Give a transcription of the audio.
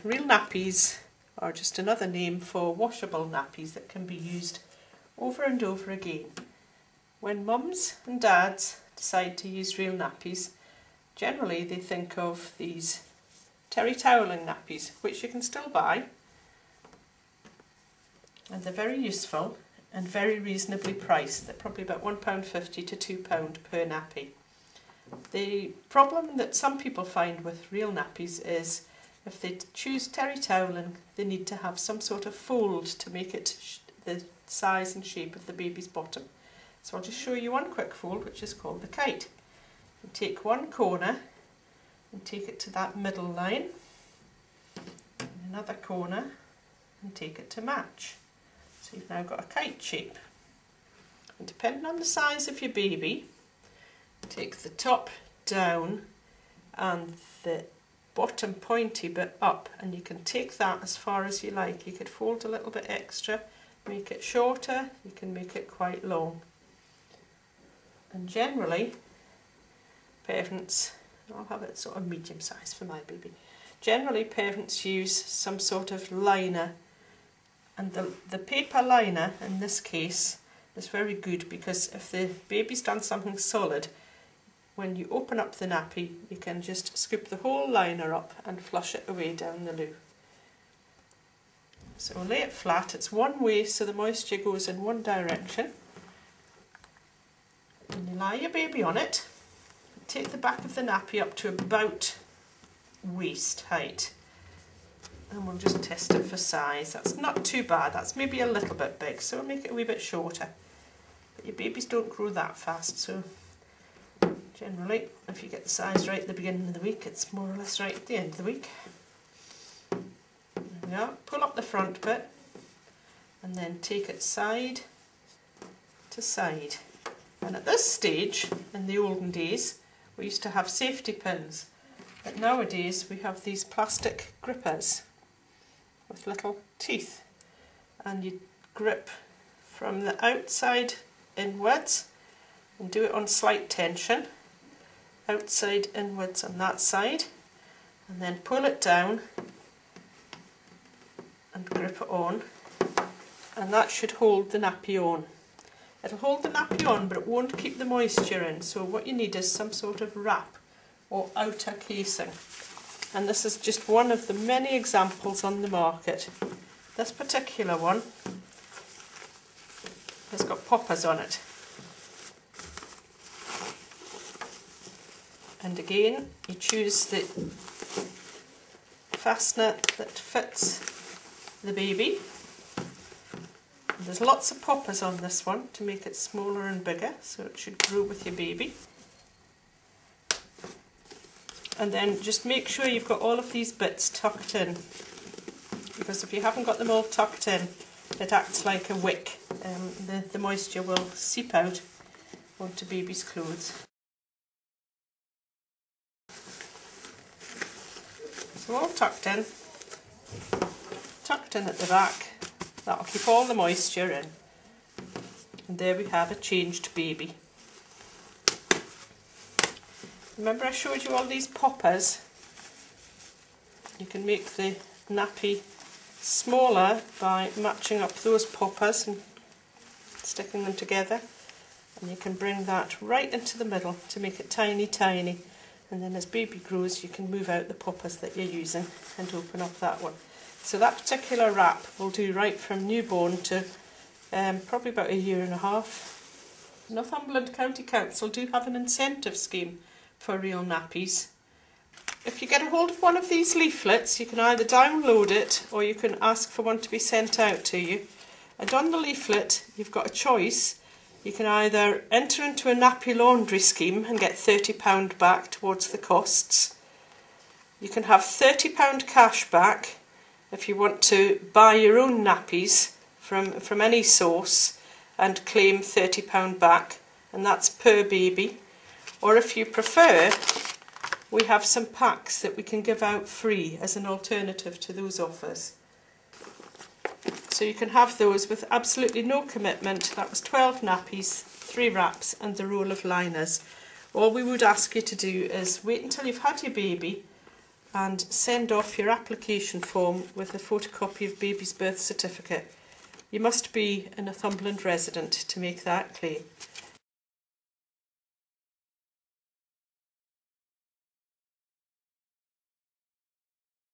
real nappies are just another name for washable nappies that can be used over and over again. When mums and dads decide to use real nappies, generally they think of these terry toweling nappies, which you can still buy, and they're very useful and very reasonably priced. They're probably about £1.50 to £2 per nappy. The problem that some people find with real nappies is if they choose terry toweling, they need to have some sort of fold to make it the size and shape of the baby's bottom. So I'll just show you one quick fold, which is called the kite. You take one corner and take it to that middle line, and another corner and take it to match. So you've now got a kite shape. And depending on the size of your baby, take the top down and the bottom pointy bit up, and you can take that as far as you like. You could fold a little bit extra, make it shorter, you can make it quite long. And generally, parents, I'll have it sort of medium size for my baby. Generally parents use some sort of liner, and the paper liner in this case is very good because if the baby's done something solid, when you open up the nappy, you can just scoop the whole liner up and flush it away down the loo. So lay it flat, it's one way so the moisture goes in one direction. And you lie your baby on it, take the back of the nappy up to about waist height. And we'll just test it for size. That's not too bad, that's maybe a little bit big, so we'll make it a wee bit shorter. But your babies don't grow that fast, so generally, if you get the size right at the beginning of the week, it's more or less right at the end of the week. There we are. Pull up the front bit and then take it side to side. And at this stage, in the olden days, we used to have safety pins, but nowadays we have these plastic grippers with little teeth, and you grip from the outside inwards and do it on slight tension, outside inwards on that side, and then pull it down and grip it on, and that should hold the nappy on. It'll hold the nappy on, but it won't keep the moisture in, so what you need is some sort of wrap or outer casing, and this is just one of the many examples on the market. This particular one has got poppers on it. And again, you choose the fastener that fits the baby. And there's lots of poppers on this one to make it smaller and bigger, so it should grow with your baby. And then just make sure you've got all of these bits tucked in, because if you haven't got them all tucked in, it acts like a wick. The moisture will seep out onto baby's clothes. So all tucked in at the back. That'll keep all the moisture in. And there we have a changed baby. Remember I showed you all these poppers? You can make the nappy smaller by matching up those poppers and sticking them together. And you can bring that right into the middle to make it tiny, tiny. And then as baby grows, you can move out the poppers that you're using and open up that one. So that particular wrap will do right from newborn to probably about 1.5 years. Northumberland County Council do have an incentive scheme for real nappies. If you get a hold of one of these leaflets, you can either download it or you can ask for one to be sent out to you. And on the leaflet, you've got a choice. You can either enter into a nappy laundry scheme and get £30 back towards the costs. You can have £30 cash back if you want to buy your own nappies from any source and claim £30 back, and that's per baby. Or if you prefer, we have some packs that we can give out free as an alternative to those offers. So you can have those with absolutely no commitment. That was 12 nappies, 3 wraps and the roll of liners. All we would ask you to do is wait until you've had your baby and send off your application form with a photocopy of baby's birth certificate. You must be a Northumberland resident to make that claim.